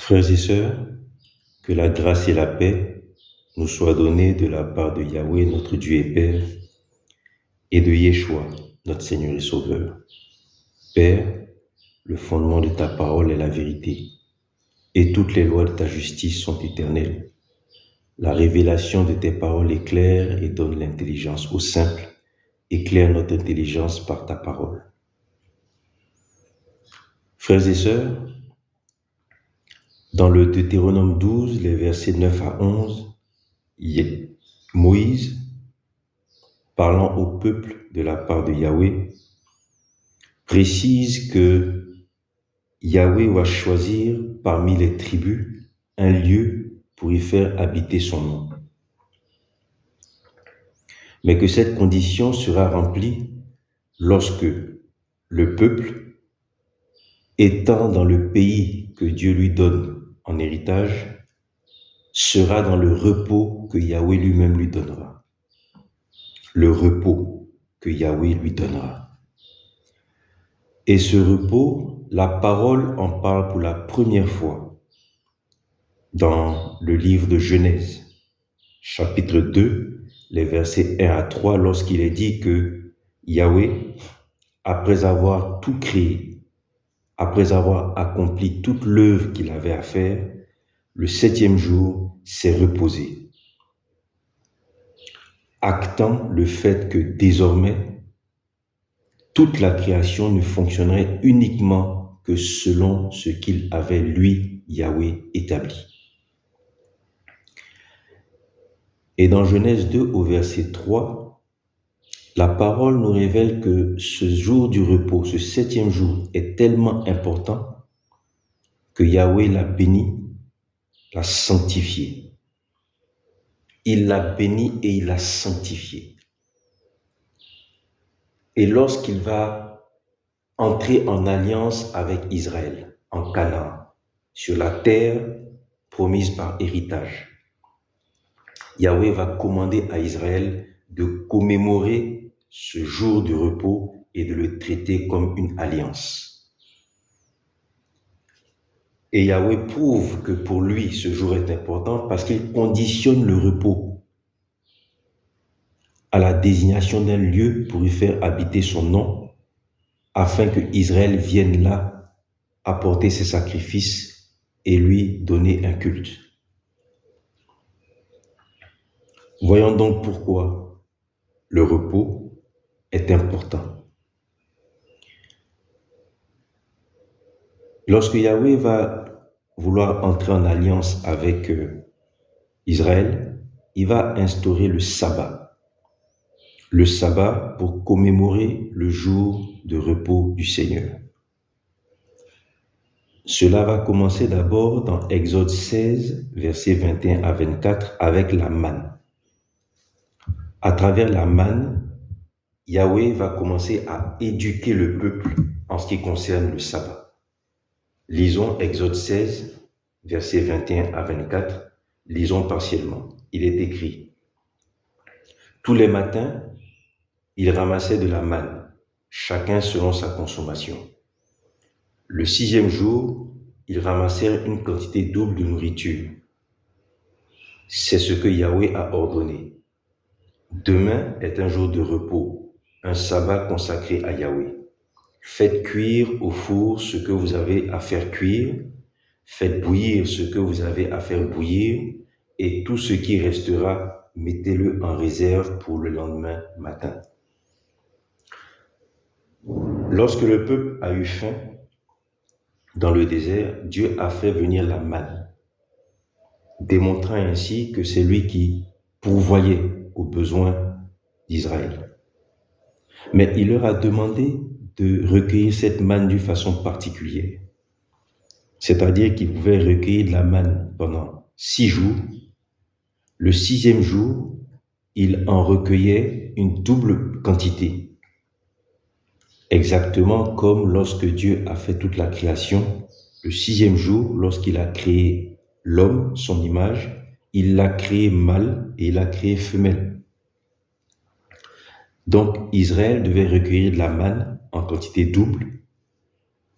Frères et sœurs, que la grâce et la paix nous soient données de la part de Yahweh, notre Dieu et Père, et de Yeshua, notre Seigneur et Sauveur. Père, le fondement de ta parole est la vérité, et toutes les lois de ta justice sont éternelles. La révélation de tes paroles éclaire et donne l'intelligence aux simples. Éclaire notre intelligence par ta parole. Frères et sœurs, dans le Deutéronome 12, les versets 9 à 11, Moïse, parlant au peuple de la part de Yahweh, précise que Yahweh va choisir parmi les tribus un lieu pour y faire habiter son nom. Mais que cette condition sera remplie lorsque le peuple, étant dans le pays que Dieu lui donne en héritage, sera dans le repos que Yahweh lui-même lui donnera. Le repos que Yahweh lui donnera. Et ce repos, la parole en parle pour la première fois dans le livre de Genèse, chapitre 2, les versets 1 à 3, lorsqu'il est dit que Yahweh, après avoir tout créé, après avoir accompli toute l'œuvre qu'il avait à faire, le 7e jour s'est reposé, actant le fait que désormais, toute la création ne fonctionnerait uniquement que selon ce qu'il avait, lui, Yahweh, établi. Et dans Genèse 2, au verset 3, la parole nous révèle que ce jour du repos, ce 7e jour, est tellement important que Yahweh l'a béni, l'a sanctifié. Il l'a béni et il l'a sanctifié. Et lorsqu'il va entrer en alliance avec Israël, en Canaan, sur la terre promise par héritage, Yahweh va commander à Israël de commémorer ce jour de repos et de le traiter comme une alliance. Et Yahweh prouve que pour lui, ce jour est important parce qu'il conditionne le repos à la désignation d'un lieu pour y faire habiter son nom, afin que Israël vienne là apporter ses sacrifices et lui donner un culte. Voyons donc pourquoi le repos est important. Lorsque Yahweh va vouloir entrer en alliance avec Israël, il va instaurer le sabbat. Le sabbat pour commémorer le jour de repos du Seigneur. Cela va commencer d'abord dans Exode 16, versets 21 à 24, avec la manne. À travers la manne, Yahweh va commencer à éduquer le peuple en ce qui concerne le sabbat. Lisons Exode 16, versets 21 à 24. Lisons partiellement. Il est écrit: tous les matins, il ramassait de la manne, chacun selon sa consommation. Le 6e jour, ils ramassèrent une quantité double de nourriture. C'est ce que Yahweh a ordonné. Demain est un jour de repos, un sabbat consacré à Yahweh. Faites cuire au four ce que vous avez à faire cuire, faites bouillir ce que vous avez à faire bouillir, et tout ce qui restera, mettez-le en réserve pour le lendemain matin. Lorsque le peuple a eu faim dans le désert, Dieu a fait venir la manne, démontrant ainsi que c'est lui qui pourvoyait aux besoins d'Israël. Mais il leur a demandé de recueillir cette manne d'une façon particulière. C'est-à-dire qu'ils pouvaient recueillir de la manne pendant 6 jours. Le 6e jour, ils en recueillaient une double quantité. Exactement comme lorsque Dieu a fait toute la création, le 6e jour, lorsqu'il a créé l'homme, son image, il l'a créé mâle et il l'a créé femelle. Donc Israël devait recueillir de la manne en quantité double,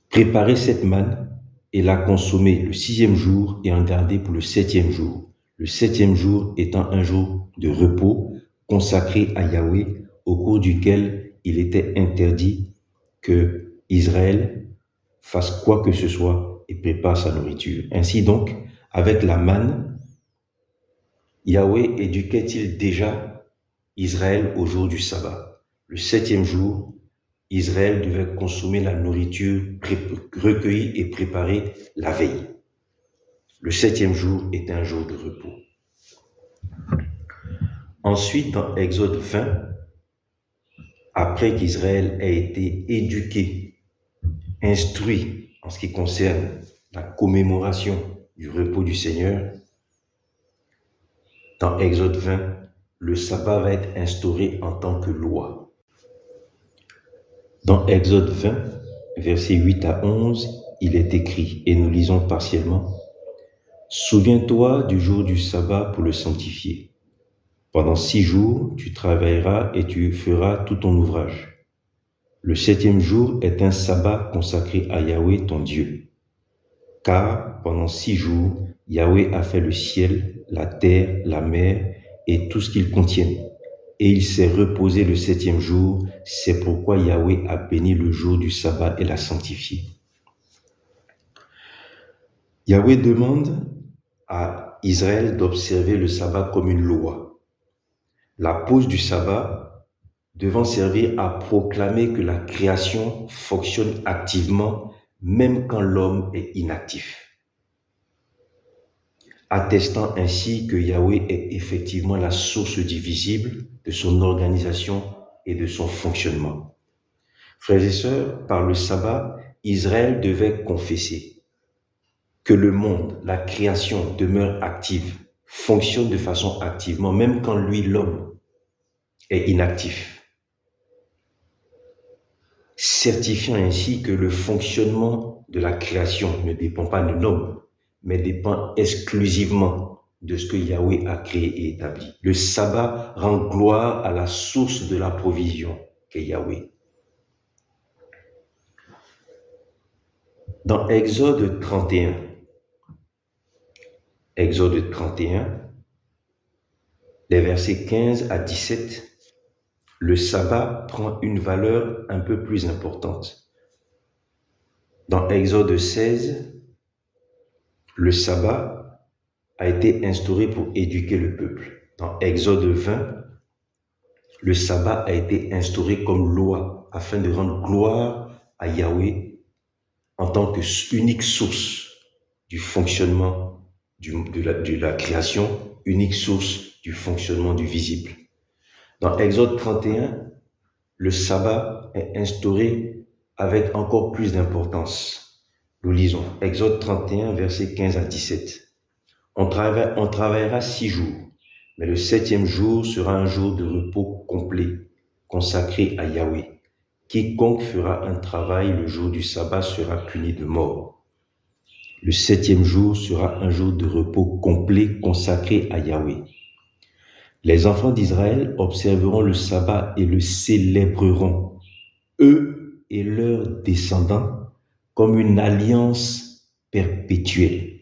préparer cette manne et l'a consommé le 6e jour et en gardé pour le 7e jour. Le 7e jour étant un jour de repos consacré à Yahweh, au cours duquel il était interdit que Israël fasse quoi que ce soit et prépare sa nourriture. Ainsi donc, avec la manne, Yahweh éduquait-il déjà Israël au jour du sabbat. Le 7e jour, Israël devait consommer la nourriture recueillie et préparée la veille. Le 7e jour était un jour de repos. Ensuite, dans Exode 20, après qu'Israël ait été éduqué, instruit en ce qui concerne la commémoration du repos du Seigneur, dans Exode 20, le sabbat va être instauré en tant que loi. Dans Exode 20, versets 8 à 11, il est écrit, et nous lisons partiellement, « Souviens-toi du jour du sabbat pour le sanctifier. Pendant 6 jours, tu travailleras et tu feras tout ton ouvrage. Le 7e jour est un sabbat consacré à Yahweh ton Dieu. Car pendant 6 jours, Yahweh a fait le ciel, la terre, la mer et tout ce qu'ils contiennent. Et il s'est reposé le 7e jour, c'est pourquoi Yahweh a béni le jour du sabbat et l'a sanctifié. » Yahweh demande à Israël d'observer le sabbat comme une loi. La pause du sabbat devant servir à proclamer que la création fonctionne activement même quand l'homme est inactif, attestant ainsi que Yahweh est effectivement la source divisible de son organisation et de son fonctionnement. Frères et sœurs, par le sabbat, Israël devait confesser que le monde, la création demeure active, fonctionne de façon activement, même quand lui, l'homme, est inactif, certifiant ainsi que le fonctionnement de la création ne dépend pas de l'homme, mais dépend exclusivement de ce que Yahweh a créé et établi. Le sabbat rend gloire à la source de la provision qu'est Yahweh. Dans Exode 31, les versets 15 à 17, le sabbat prend une valeur un peu plus importante. Dans Exode 16, le sabbat a été instauré pour éduquer le peuple. Dans Exode 20, le sabbat a été instauré comme loi afin de rendre gloire à Yahweh en tant qu'unique source du fonctionnement de la création, unique source du fonctionnement du visible. Dans Exode 31, le sabbat est instauré avec encore plus d'importance. Nous lisons Exode 31, versets 15 à 17. On travaillera 6 jours, mais le 7e jour sera un jour de repos complet, consacré à Yahweh. Quiconque fera un travail le jour du sabbat sera puni de mort. Le 7e jour sera un jour de repos complet, consacré à Yahweh. Les enfants d'Israël observeront le sabbat et le célébreront, eux et leurs descendants, comme une alliance perpétuelle.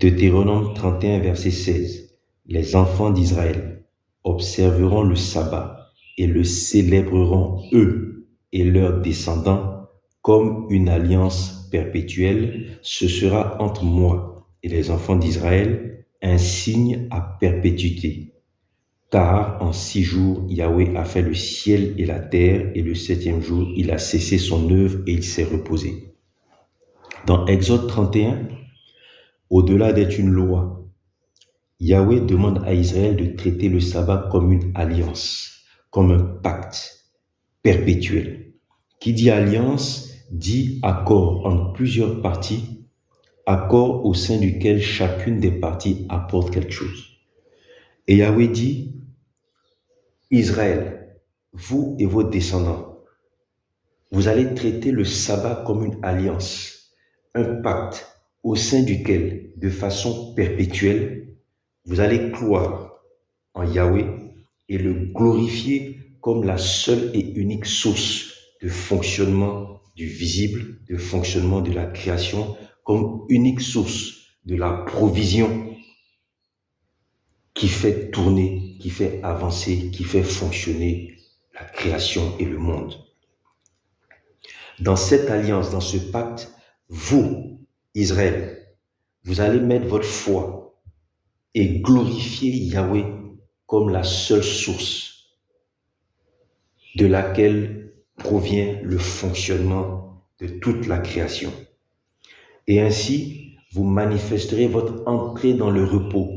Deutéronome 31, verset 16. Les enfants d'Israël observeront le sabbat et le célébreront, eux et leurs descendants, comme une alliance perpétuelle. Ce sera entre moi et les enfants d'Israël un signe à perpétuité. Car en 6 jours, Yahweh a fait le ciel et la terre, et le 7e jour, il a cessé son œuvre et il s'est reposé. Dans Exode 31, au-delà d'être une loi, Yahweh demande à Israël de traiter le sabbat comme une alliance, comme un pacte perpétuel. Qui dit alliance, dit accord entre plusieurs parties, accord au sein duquel chacune des parties apporte quelque chose. Et Yahweh dit, Israël, vous et vos descendants, vous allez traiter le sabbat comme une alliance, un pacte au sein duquel, de façon perpétuelle, vous allez croire en Yahweh et le glorifier comme la seule et unique source de fonctionnement du visible, du fonctionnement de la création comme unique source de la provision qui fait tourner, qui fait avancer, qui fait fonctionner la création et le monde. Dans cette alliance, dans ce pacte, vous, Israël, vous allez mettre votre foi et glorifier Yahweh comme la seule source de laquelle provient le fonctionnement de toute la création. Et ainsi, vous manifesterez votre entrée dans le repos,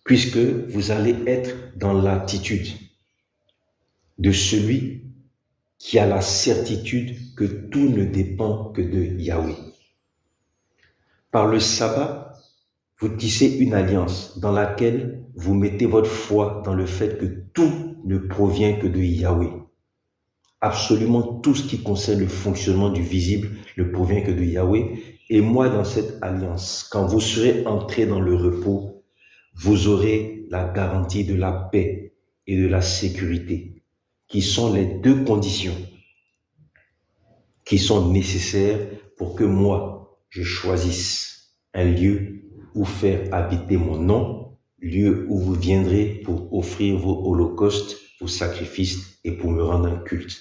puisque vous allez être dans l'attitude de celui qui a la certitude que tout ne dépend que de Yahweh. Par le sabbat, vous tissez une alliance dans laquelle vous mettez votre foi dans le fait que tout ne provient que de Yahweh. Absolument tout ce qui concerne le fonctionnement du visible ne provient que de Yahweh. Et moi, dans cette alliance, quand vous serez entrés dans le repos, vous aurez la garantie de la paix et de la sécurité, qui sont les deux conditions qui sont nécessaires pour que moi, je choisisse un lieu où faire habiter mon nom, lieu où vous viendrez pour offrir vos holocaustes, vos sacrifices et pour me rendre un culte.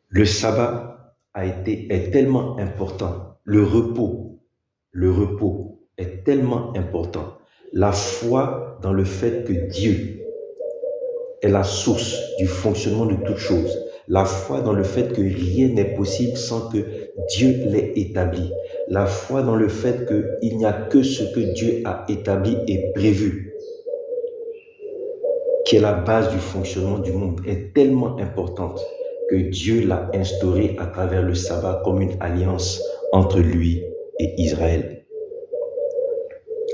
Le sabbat est tellement important. Le repos est tellement important. La foi dans le fait que Dieu est la source du fonctionnement de toutes choses. La foi dans le fait que rien n'est possible sans que Dieu l'ait établi. La foi dans le fait qu'il n'y a que ce que Dieu a établi et prévu, qui est la base du fonctionnement du monde, est tellement importante que Dieu l'a instauré à travers le sabbat comme une alliance entre lui et Israël.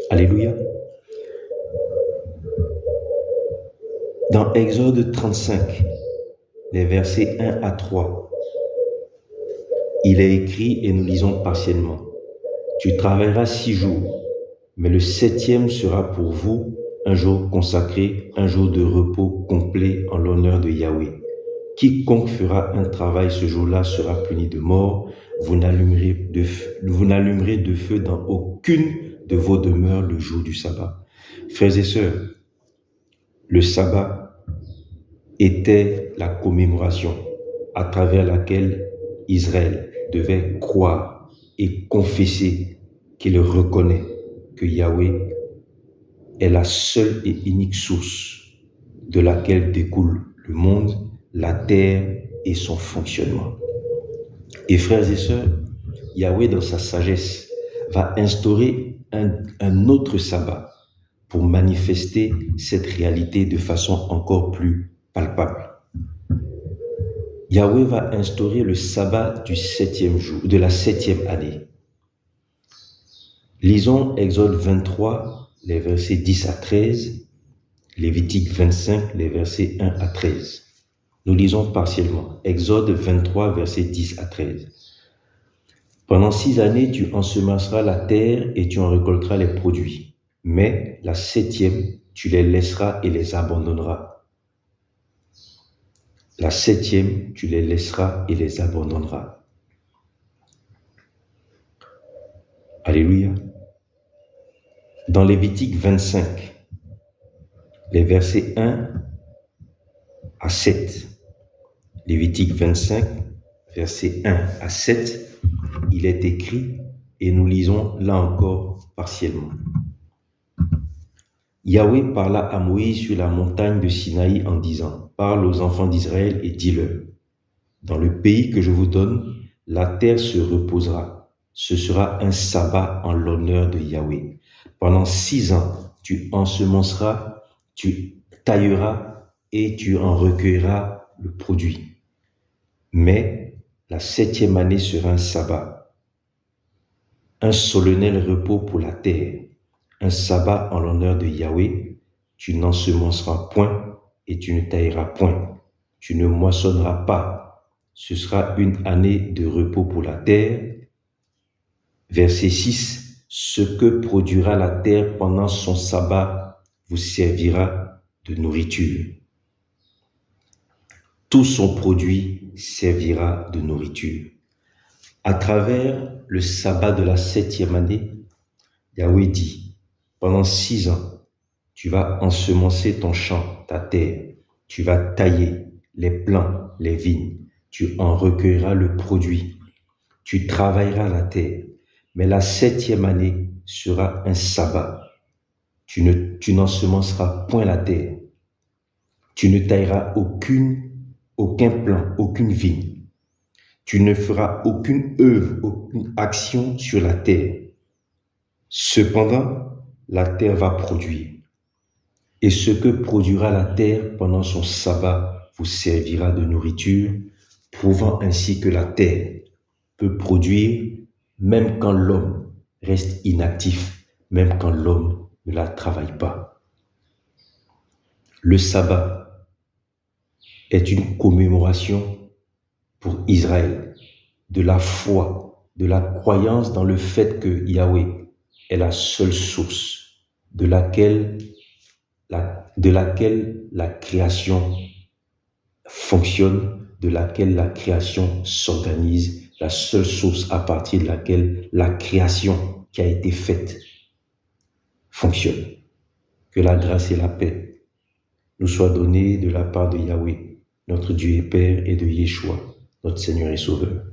Alléluia. Dans Exode 35, les versets 1 à 3, il est écrit, et nous lisons partiellement, « Tu travailleras 6 jours, mais le 7e sera pour vous un jour consacré, un jour de repos complet en l'honneur de Yahweh. Quiconque fera un travail ce jour-là sera puni de mort. Vous n'allumerez de feu dans aucune de vos demeures le jour du sabbat. » Frères et sœurs, le sabbat était la commémoration à travers laquelle Israël devait croire et confesser qu'il reconnaît que Yahweh est la seule et unique source de laquelle découle le monde, la terre et son fonctionnement. Et frères et sœurs, Yahweh dans sa sagesse va instaurer un autre sabbat pour manifester cette réalité de façon encore plus palpable. Yahweh va instaurer le sabbat du 7e jour, de la 7e année. Lisons Exode 23, les versets 10 à 13, Lévitique 25, les versets 1 à 13. Nous lisons partiellement. Exode 23, versets 10 à 13. Pendant 6 années, tu ensemenceras la terre et tu en récolteras les produits. Mais la 7e, tu les laisseras et les abandonneras. La 7e, tu les laisseras et les abandonneras. Alléluia. Dans Lévitique 25, les versets 1 à 7. Lévitique 25, versets 1 à 7, il est écrit, et nous lisons là encore partiellement. Yahweh parla à Moïse sur la montagne de Sinaï en disant, « Parle aux enfants d'Israël et dis-leur, dans le pays que je vous donne, la terre se reposera. Ce sera un sabbat en l'honneur de Yahweh. Pendant 6 ans, tu ensemenceras, tu tailleras et tu en recueilleras le produit. Mais la 7e année sera un sabbat, un solennel repos pour la terre, un sabbat en l'honneur de Yahweh. Tu n'ensemenceras point et tu ne tailleras point. Tu ne moissonneras pas. Ce sera une année de repos pour la terre. » Verset 6. « Ce que produira la terre pendant son sabbat vous servira de nourriture. Tout son produit servira de nourriture. À travers le sabbat de la 7e année, Yahweh dit, pendant 6 ans, tu vas ensemencer ton champ, ta terre, tu vas tailler les plants, les vignes, tu en recueilleras le produit, tu travailleras la terre, mais la 7e année sera un sabbat. Tu n'ensemenceras point la terre, tu ne tailleras aucun plant, aucune vigne, tu ne feras aucune œuvre, aucune action sur la terre. Cependant, la terre va produire. Et ce que produira la terre pendant son sabbat vous servira de nourriture, prouvant ainsi que la terre peut produire même quand l'homme reste inactif, même quand l'homme ne la travaille pas. Le sabbat est une commémoration pour Israël de la foi, de la croyance dans le fait que Yahweh est la seule source de laquelle la création fonctionne, de laquelle la création s'organise, la seule source à partir de laquelle la création qui a été faite fonctionne. Que la grâce et la paix nous soient données de la part de Yahweh, notre Dieu et Père, et de Yeshua, notre Seigneur et Sauveur.